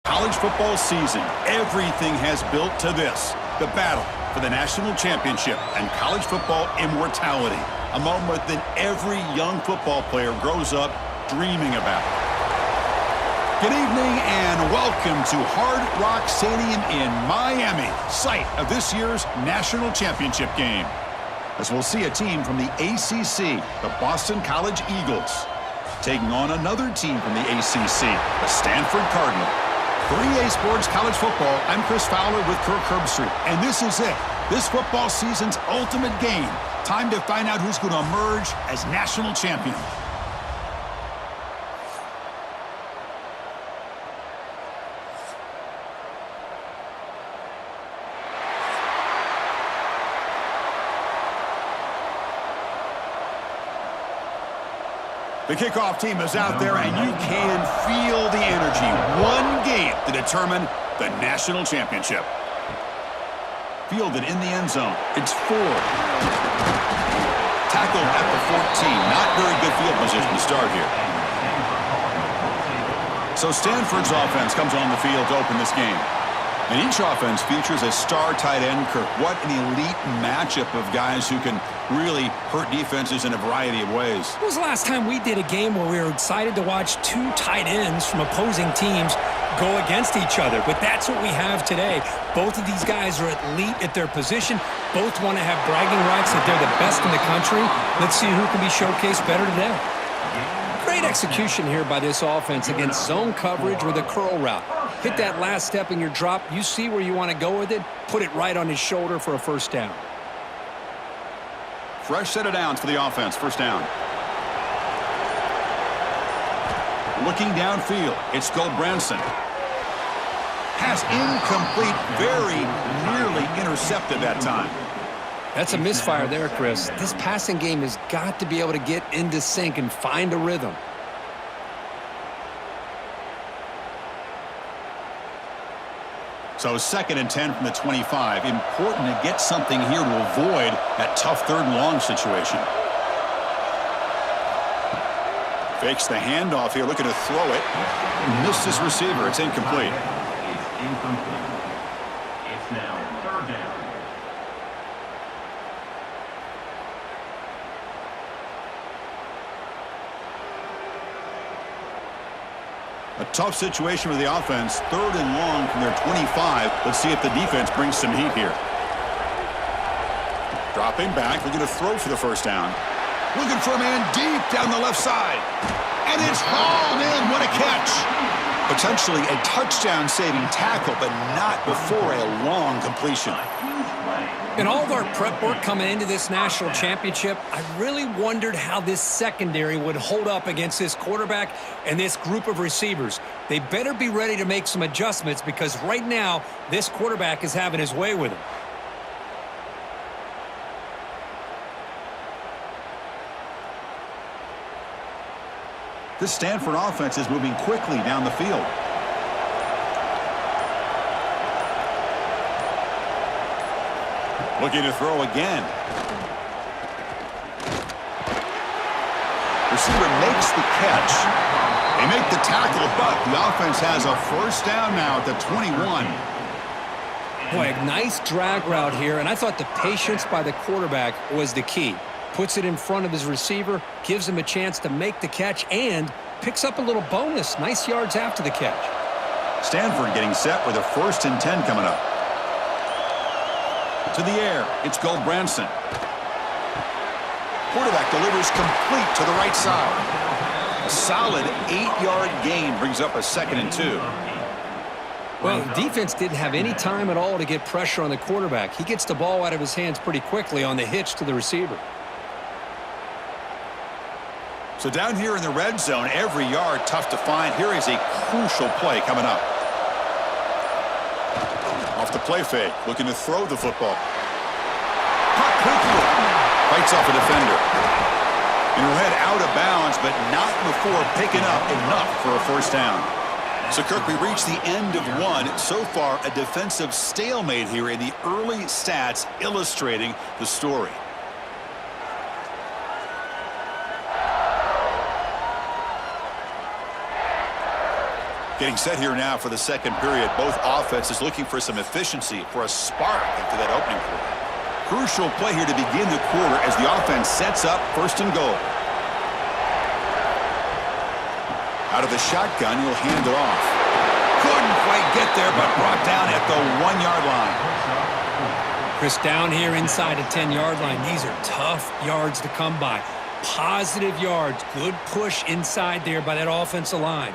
College football season, everything has built to this. The battle for the national championship and college football immortality. A moment that every young football player grows up dreaming about. Good evening and welcome to Hard Rock Stadium in Miami, site of this year's national championship game. As we'll see a team from the ACC, the Boston College Eagles, taking on another team from the ACC, the Stanford Cardinal. For EA Sports College Football, I'm Chris Fowler with Kirk Herbstreit, and this is it. This football season's ultimate game. Time to find out who's going to emerge as national champion. The kickoff team is out there, and you can feel the energy. One game to determine the national championship. Fielded in the end zone. It's 4. Tackled at the 14. Not very good field position to start here. So Stanford's offense comes on the field to open this game. And each offense features a star tight end, Kirk. What an elite matchup of guys who can really hurt defenses in a variety of ways. When was the last time we did a game where we were excited to watch two tight ends from opposing teams go against each other? But that's what we have today. Both of these guys are elite at their position. Both want to have bragging rights that they're the best in the country. Let's see who can be showcased better today. Great execution here by this offense against zone coverage with a curl route. Hit that last step in your drop. You see where you want to go with it. Put it right on his shoulder for a first down. Fresh set of downs for the offense. First down. Looking downfield. It's Goldbranson. Pass incomplete. Very nearly intercepted that time. That's a misfire there, Chris. This passing game has got to be able to get into sync and find a rhythm. So 2nd and 10 from the 25. Important to get something here to avoid that tough 3rd and long situation. Fakes the handoff here, looking to throw it. Missed his receiver. It's incomplete. It's now 3rd down. A tough situation for the offense. 3rd and long from their 25. Let's see if the defense brings some heat here. Dropping back. Looking to throw for the first down. Looking for a man deep down the left side. And it's hauled in. What a catch. Potentially a touchdown-saving tackle, but not before a long completion. In all of our prep work coming into this national championship, I really wondered how this secondary would hold up against this quarterback and this group of receivers. They better be ready to make some adjustments because right now, this quarterback is having his way with him. This Stanford offense is moving quickly down the field. Looking to throw again. Receiver makes the catch. They make the tackle, but the offense has a first down now at the 21. Boy, a nice drag route here, and I thought the patience by the quarterback was the key. Puts it in front of his receiver, gives him a chance to make the catch, and picks up a little bonus. Nice yards after the catch. Stanford getting set with a 1st and 10 coming up. To the air, it's Goldbranson. Quarterback delivers complete to the right side. A solid 8-yard gain brings up a 2nd and 2. Well, the defense didn't have any time at all to get pressure on the quarterback. He gets the ball out of his hands pretty quickly on the hitch to the receiver. So down here in the red zone, every yard tough to find. Here is a crucial play coming up. Off the play fake, looking to throw the football. Caught quickly. Fights off a defender. And he'll head out of bounds, but not before picking up enough for a first down. So, Kirk, we reached the end of one. So far, a defensive stalemate here in the early stats illustrating the story. Getting set here now for the second period. Both offenses looking for some efficiency, for a spark after that opening quarter. Crucial play here to begin the quarter as the offense sets up first and goal. Out of the shotgun, he'll hand it off. Couldn't quite get there, but brought down at the 1-yard line. Chris, down here inside the 10-yard line, these are tough yards to come by. Positive yards, good push inside there by that offensive line.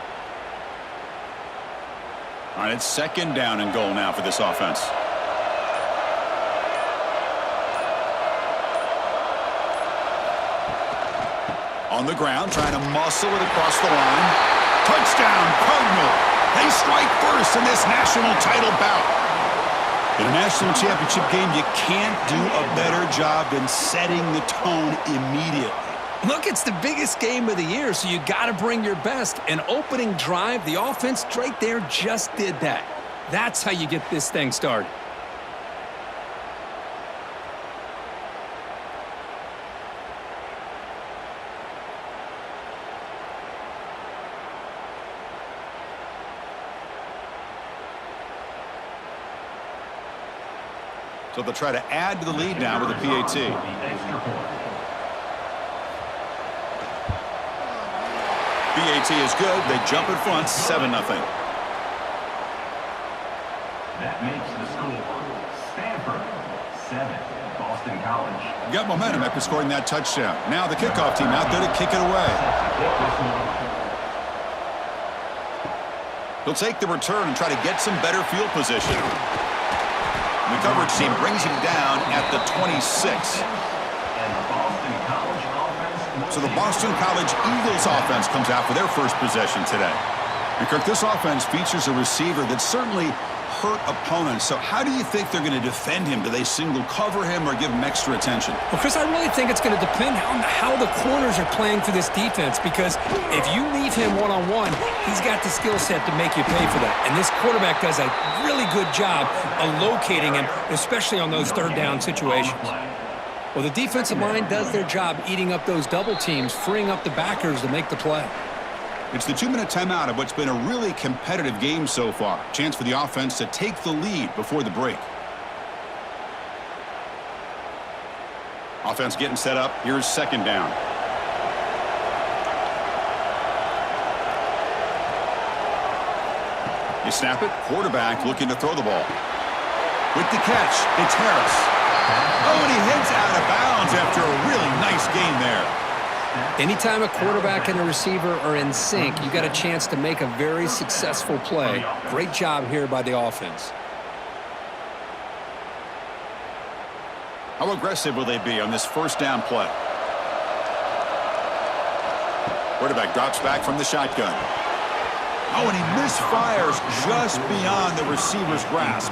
All right, it's second down and goal now for this offense. On the ground, trying to muscle it across the line. Touchdown, Cardinal. They strike first in this national title bout. In a national championship game, you can't do a better job than setting the tone immediately. Look, it's the biggest game of the year, so you got to bring your best. An opening drive, the offense right there just did that. That's how you get this thing started. So they'll try to add to the lead now with a PAT. PAT is good. They jump in front, 7-0. That makes the score Stanford 7, Boston College. Got momentum after scoring that touchdown. Now the kickoff team out there to kick it away. He'll take the return and try to get some better field position. The coverage team brings him down at the 26. So the Boston College Eagles offense comes out for their first possession today. And Kirk, this offense features a receiver that certainly hurt opponents. So how do you think they're going to defend him? Do they single cover him or give him extra attention? Well, Chris, I really think it's going to depend on how the corners are playing for this defense, because if you leave him one-on-one, he's got the skill set to make you pay for that. And this quarterback does a really good job of locating him, especially on those third down situations. Well, the defensive line does their job eating up those double teams, freeing up the backers to make the play. It's the 2-minute timeout of what's been a really competitive game so far. Chance for the offense to take the lead before the break. Offense getting set up. Here's second down. You snap it. Quarterback looking to throw the ball. With the catch, it's Harris. Oh, and he heads out of bounds after a really nice game there. Anytime a quarterback and a receiver are in sync, you got a chance to make a very successful play. Great job here by the offense. How aggressive will they be on this first down play? Quarterback drops back from the shotgun. Oh, and he misfires just beyond the receiver's grasp.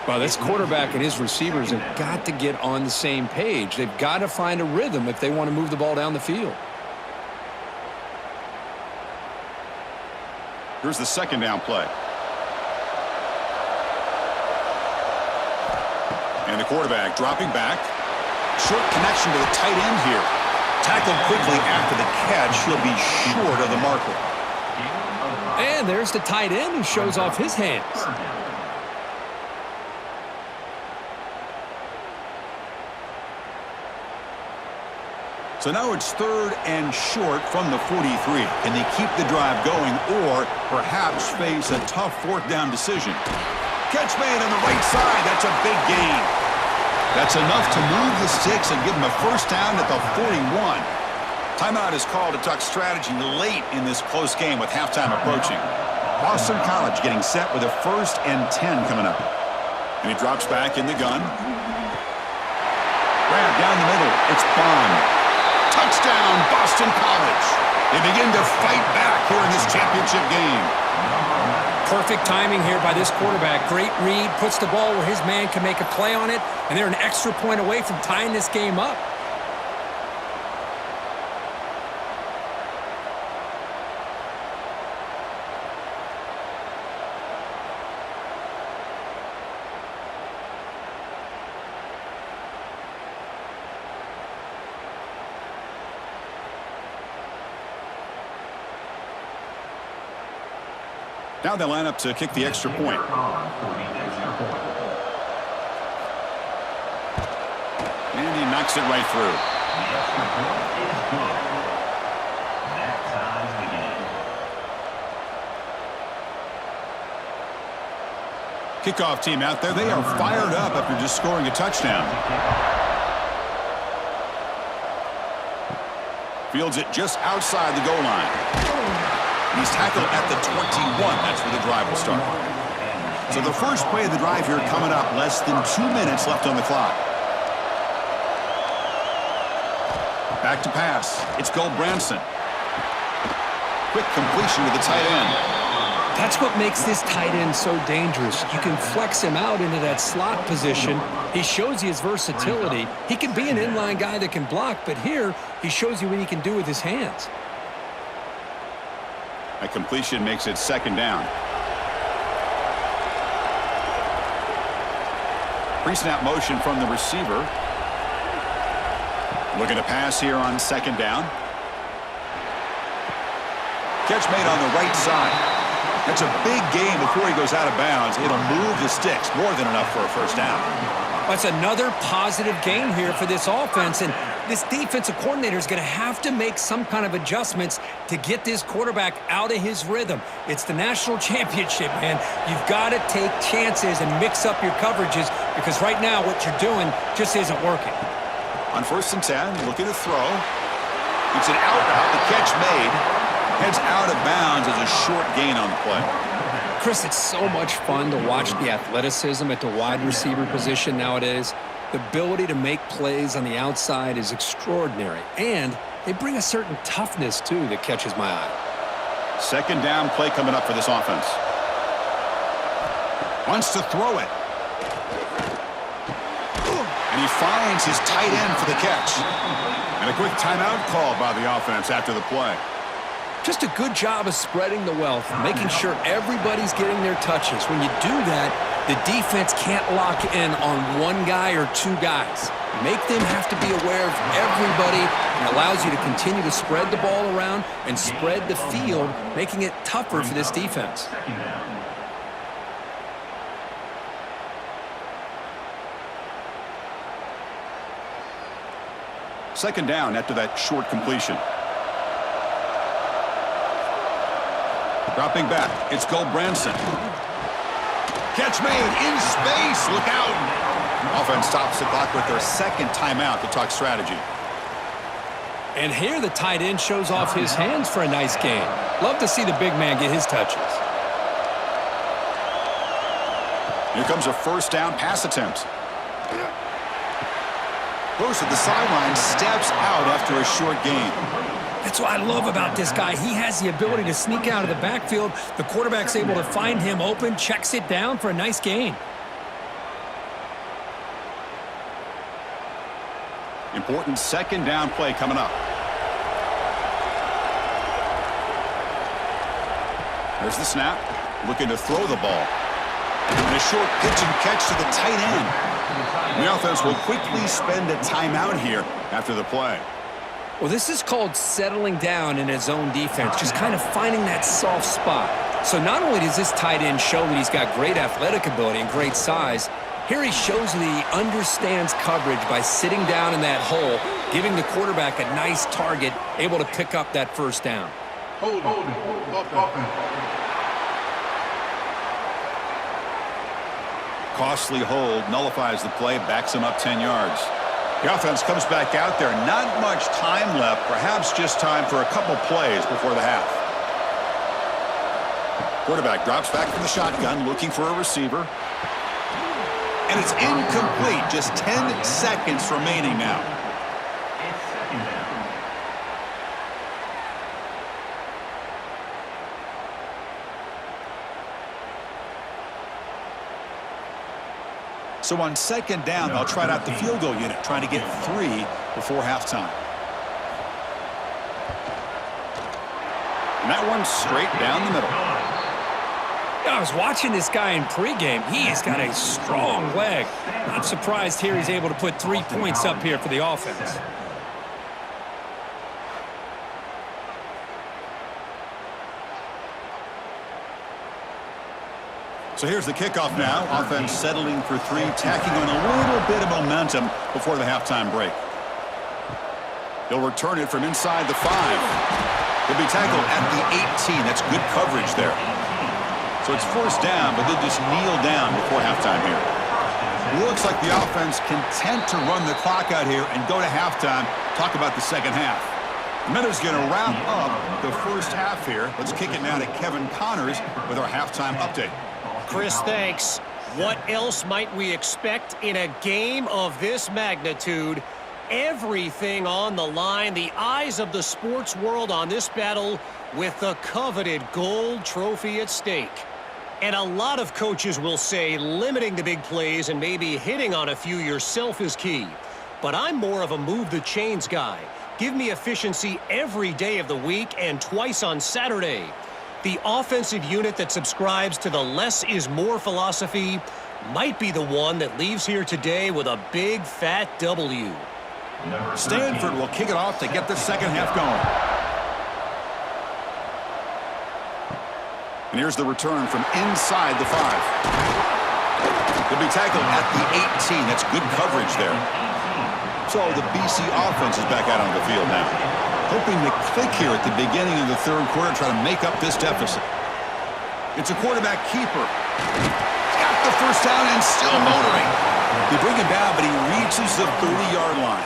Well, this quarterback and his receivers have got to get on the same page. They've got to find a rhythm if they want to move the ball down the field. Here's the second down play. And the quarterback dropping back. Short connection to the tight end here. Tackled quickly after the catch. He'll be short of the marker. And there's the tight end who shows off his hands. So now it's third and short from the 43. Can they keep the drive going or perhaps face a tough fourth down decision? Catch made on the right side. That's a big gain. That's enough to move the sticks and give them a first down at the 41. Timeout is called to talk strategy late in this close game with halftime approaching. Boston College getting set with a 1st and 10 coming up. And he drops back in the gun. Grab down the middle. It's Bond. Touchdown, Boston College. They begin to fight back here in this championship game. Perfect timing here by this quarterback. Great read, puts the ball where his man can make a play on it, and they're an extra point away from tying this game up. Now they line up to kick the extra point. And he knocks it right through. The extra point is good. That ties the game. Kickoff team out there. They are fired up after just scoring a touchdown. Fields it just outside the goal line. He's tackled at the 21. That's where the drive will start. So the first play of the drive here coming up. Less than 2 minutes left on the clock. Back to pass. It's Branson. Quick completion to the tight end. That's what makes this tight end so dangerous. You can flex him out into that slot position. He shows you his versatility. He can be an inline guy that can block, but here he shows you what he can do with his hands. A completion makes it second down. Pre-snap motion from the receiver. Looking to pass here on second down. Catch made on the right side. That's a big gain before he goes out of bounds. It'll move the sticks, more than enough for a first down. That's another positive gain here for this offense, and this defensive coordinator is going to have to make some kind of adjustments to get this quarterback out of his rhythm. It's the national championship, man. You've got to take chances and mix up your coverages because right now what you're doing just isn't working. On 1st and 10, looking to throw. It's an out route. The catch made. Heads out of bounds as a short gain on the play. Chris, it's so much fun to watch the athleticism at the wide receiver position nowadays. The ability to make plays on the outside is extraordinary, and they bring a certain toughness, too, that catches my eye. Second down play coming up for this offense. Wants to throw it. And he finds his tight end for the catch. And a quick timeout call by the offense after the play. Just a good job of spreading the wealth, making sure everybody's getting their touches. When you do that, the defense can't lock in on one guy or two guys. Make them have to be aware of everybody, and allows you to continue to spread the ball around and spread the field, making it tougher for this defense. Second down after that short completion. Dropping back, it's Branson. Catch made in space, look out. Offense stops the clock with their second timeout to talk strategy. And here the tight end shows off his hands for a nice gain. Love to see the big man get his touches. Here comes a first down pass attempt. Goes to the sideline, steps out after a short gain. That's what I love about this guy. He has the ability to sneak out of the backfield. The quarterback's able to find him open, checks it down for a nice gain. Important second down play coming up. There's the snap. Looking to throw the ball. And a short pitch and catch to the tight end. The offense will quickly spend a timeout here after the play. Well, this is called settling down in his own defense, just kind of finding that soft spot. So not only does this tight end show that he's got great athletic ability and great size, here he shows that he understands coverage by sitting down in that hole, giving the quarterback a nice target, able to pick up that first down. Hold it. Costly hold, nullifies the play, backs him up 10 yards. The offense comes back out there. Not much time left. Perhaps just time for a couple plays before the half. Quarterback drops back from the shotgun, looking for a receiver. And it's incomplete. Just 10 seconds remaining now. It's second down. So on second down, they'll try out the field goal unit, trying to get 3 before halftime. And that one's straight down the middle. I was watching this guy in pregame. He has got a strong leg. Not surprised here he's able to put 3 points up here for the offense. So here's the kickoff now. Offense settling for three, tacking on a little bit of momentum before the halftime break. He'll return it from inside the 5. He'll be tackled at the 18. That's good coverage there. So it's first down, but they'll just kneel down before halftime here. Looks like the offense content to run the clock out here and go to halftime. Talk about the second half. Miller's going to wrap up the first half here. Let's kick it now to Kevin Connors with our halftime update. Chris, thanks. What else might we expect in a game of this magnitude? Everything on the line, the eyes of the sports world on this battle with the coveted gold trophy at stake. And a lot of coaches will say limiting the big plays and maybe hitting on a few yourself is key. But I'm more of a move the chains guy. Give me efficiency every day of the week and twice on Saturday. The offensive unit that subscribes to the less is more philosophy might be the one that leaves here today with a big fat W. Stanford will kick it off to get the second half going. And here's the return from inside the 5. He'll be tackled at the 18. That's good coverage there. So the BC offense is back out on the field now, hoping to click here at the beginning of the third quarter, try to make up this deficit. It's a quarterback keeper. Got the first down and still motoring. They bring him down, but he reaches the 30-yard line.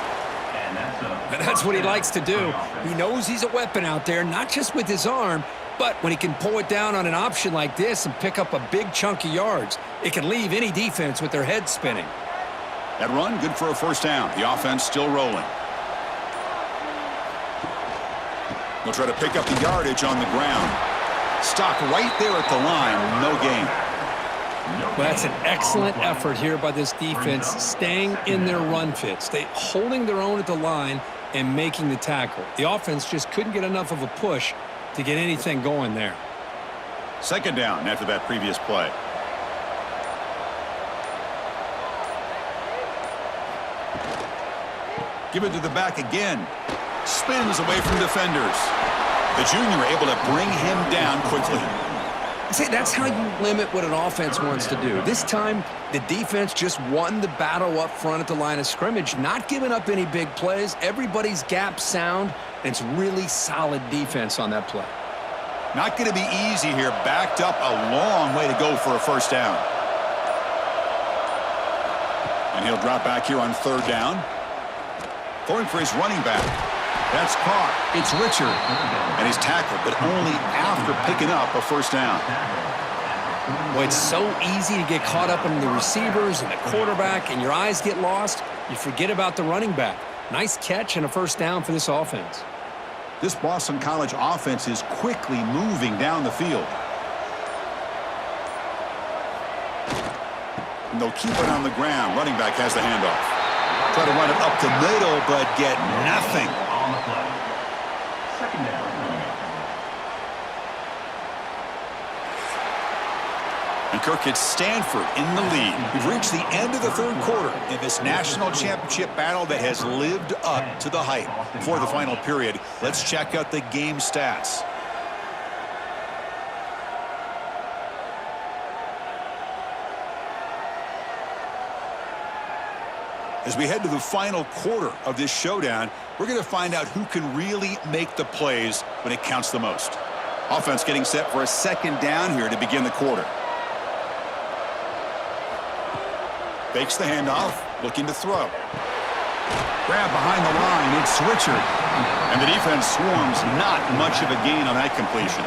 And that's what he likes to do. He knows he's a weapon out there, not just with his arm, but when he can pull it down on an option like this and pick up a big chunk of yards, it can leave any defense with their head spinning. That run, good for a first down. The offense still rolling. They'll try to pick up the yardage on the ground. Stop right there at the line, no gain. Well, that's an excellent effort here by this defense, staying in their run fit, holding their own at the line and making the tackle. The offense just couldn't get enough of a push to get anything going there. Second down after that previous play. Give it to the back again. Spins away from defenders. The junior able to bring him down quickly. See, that's how you limit what an offense wants to do. This time, the defense just won the battle up front at the line of scrimmage, not giving up any big plays. Everybody's gap sound, and it's really solid defense on that play. Not going to be easy here. Backed up a long way to go for a first down. And he'll drop back here on third down. Going for his running back. That's caught. It's Richard. And he's tackled, but only after picking up a first down. Well, it's so easy to get caught up in the receivers and the quarterback, and your eyes get lost. You forget about the running back. Nice catch and a first down for this offense. This Boston College offense is quickly moving down the field. And they'll keep it on the ground. Running back has the handoff. Try to run it up the middle, but get nothing. On the play. Second down. And Kirk, it's Stanford in the lead. We've reached the end of the third quarter in this national championship battle that has lived up to the hype. Before the final period, let's check out the game stats. As we head to the final quarter of this showdown, we're going to find out who can really make the plays when it counts the most. Offense getting set for a second down here to begin the quarter. Fakes the handoff, looking to throw. Grab behind the line, it's Richard. And the defense swarms, not much of a gain on that completion.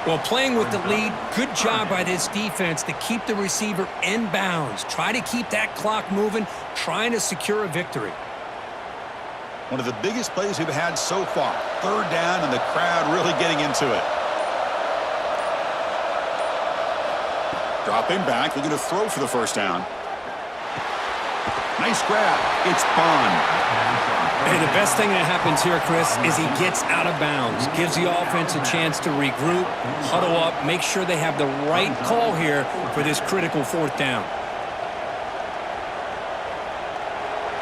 Well, playing with the lead, good job by this defense to keep the receiver in bounds. Try to keep that clock moving, trying to secure a victory. One of the biggest plays we've had so far. Third down and the crowd really getting into it. Dropping back, looking to throw for the first down. Nice grab. It's Bond. And the best thing that happens here, Chris, is he gets out of bounds. Gives the offense a chance to regroup, huddle up, make sure they have the right call here for this critical fourth down.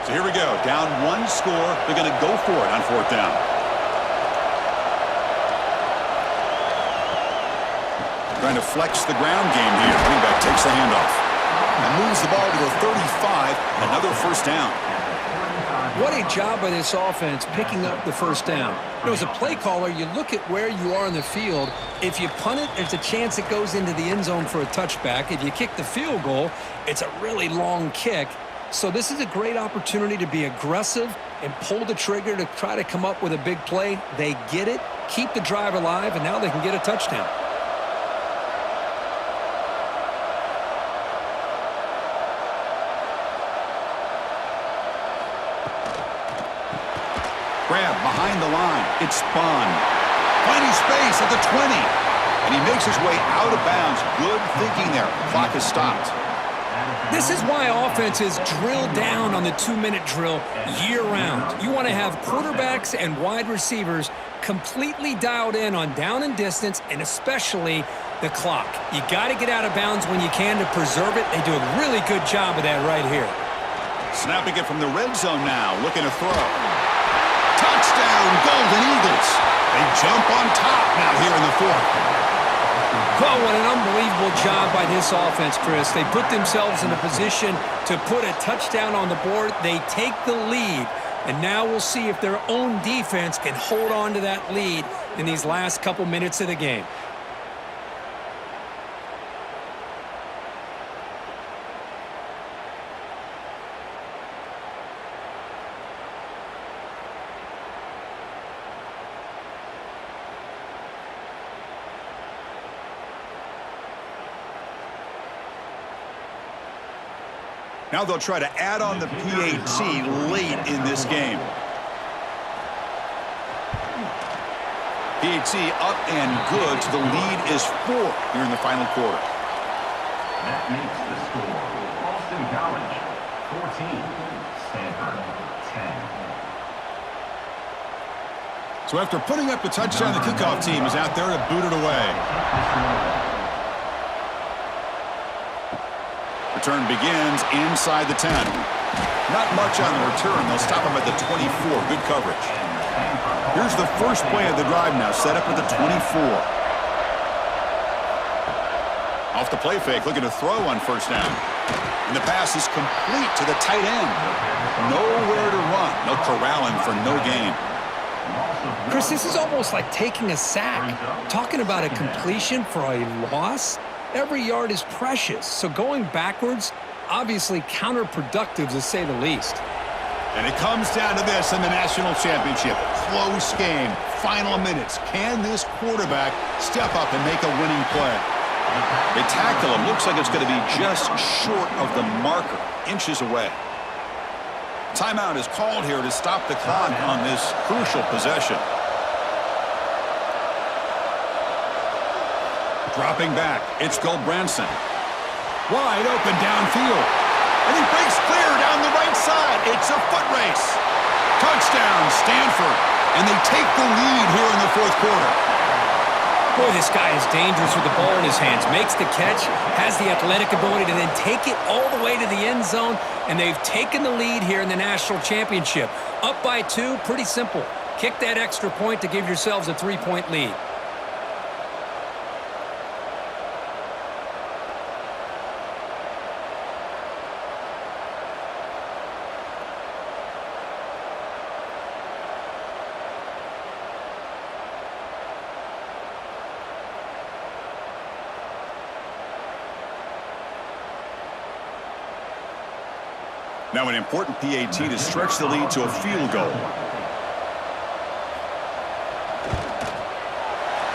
So here we go. Down one score. They're going to go for it on fourth down. Trying to flex the ground game here. takes the handoff and moves the ball to the 35, another first down. What a job by this offense picking up the first down. You know, as a play caller, you look at where you are in the field. If you punt it, there's a chance it goes into the end zone for a touchback. If you kick the field goal, it's a really long kick. So this is a great opportunity to be aggressive and pull the trigger to try to come up with a big play. They get it, keep the drive alive, and now they can get a touchdown. Grab behind the line. It's spun. Finding space at the 20. And he makes his way out of bounds. Good thinking there. Clock is stopped. This is why offenses drill down on the 2-minute drill year-round. You want to have quarterbacks and wide receivers completely dialed in on down and distance, and especially the clock. You got to get out of bounds when you can to preserve it. They do a really good job of that right here. Snapping it from the red zone now. Looking to throw. Touchdown, Golden Eagles. They jump on top now here in the fourth. Well, what an unbelievable job by this offense, Chris. They put themselves in a position to put a touchdown on the board. They take the lead, and now we'll see if their own defense can hold on to that lead in these last couple minutes of the game. Now they'll try to add on the PAT late in this game. PAT up and good, so the lead is 4 here in the final quarter. That makes the score Boston College 14, Stanford 10. So after putting up a touchdown, the kickoff team is out there to boot it away. Return begins inside the 10. Not much on the return. They'll stop him at the 24. Good coverage. Here's the first play of the drive now, set up at the 24. Off the play fake, looking to throw on first down. And the pass is complete to the tight end. Nowhere to run. No corralling for no gain. Chris, this is almost like taking a sack. Talking about a completion for a loss. Every yard is precious, so going backwards, obviously counterproductive to say the least. And it comes down to this in the national championship. Close game, final minutes. Can this quarterback step up and make a winning play? They tackle him. Looks like it's going to be just short of the marker, inches away. Timeout is called here to stop the clock on this crucial possession. Dropping back, it's Goldbranson. Wide open downfield. And he breaks clear down the right side. It's a foot race. Touchdown, Stanford. And they take the lead here in the fourth quarter. Boy, this guy is dangerous with the ball in his hands. Makes the catch, has the athletic ability to then take it all the way to the end zone. And they've taken the lead here in the national championship. Up by 2, pretty simple. Kick that extra point to give yourselves a 3-point lead. Now an important PAT to stretch the lead to a field goal.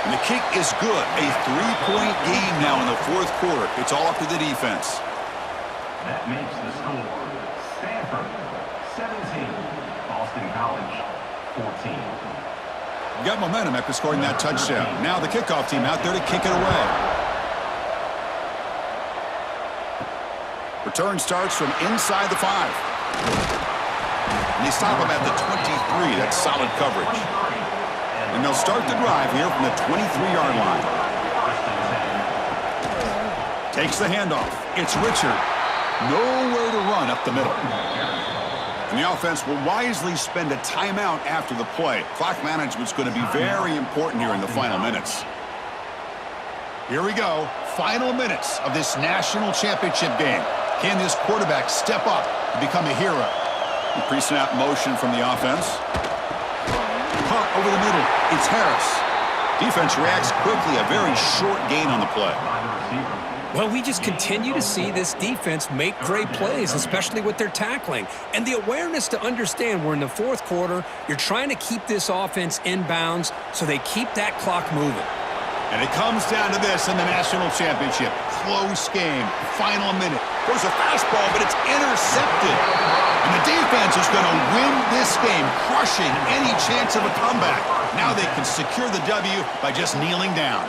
And the kick is good. A 3-point game now in the fourth quarter. It's all up to the defense. That makes the score Stanford 17, Boston College 14. Got momentum after scoring that touchdown. Now the kickoff team out there to kick it away. Return starts from inside the 5. And they stop him at the 23. That's solid coverage. And they'll start the drive here from the 23-yard line. Takes the handoff. It's Richard. Nowhere to run up the middle. And the offense will wisely spend a timeout after the play. Clock management's going to be very important here in the final minutes. Here we go. final minutes of this national championship game. Can this quarterback step up and become a hero? The pre-snap motion from the offense. Caught over the middle. It's Harris. Defense reacts quickly. A very short gain on the play. Well, we just continue to see this defense make great plays, especially with their tackling. And the awareness to understand we're in the fourth quarter, you're trying to keep this offense in bounds so they keep that clock moving. And it comes down to this in the national championship. Close game. Final minute. There's a fastball, but it's intercepted. And the defense is going to win this game, crushing any chance of a comeback. Now they can secure the W by just kneeling down.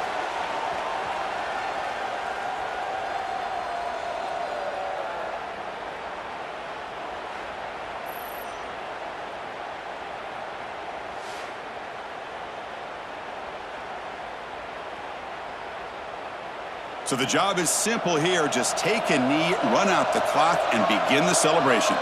So the job is simple here. Just take a knee, run out the clock, and begin the celebration.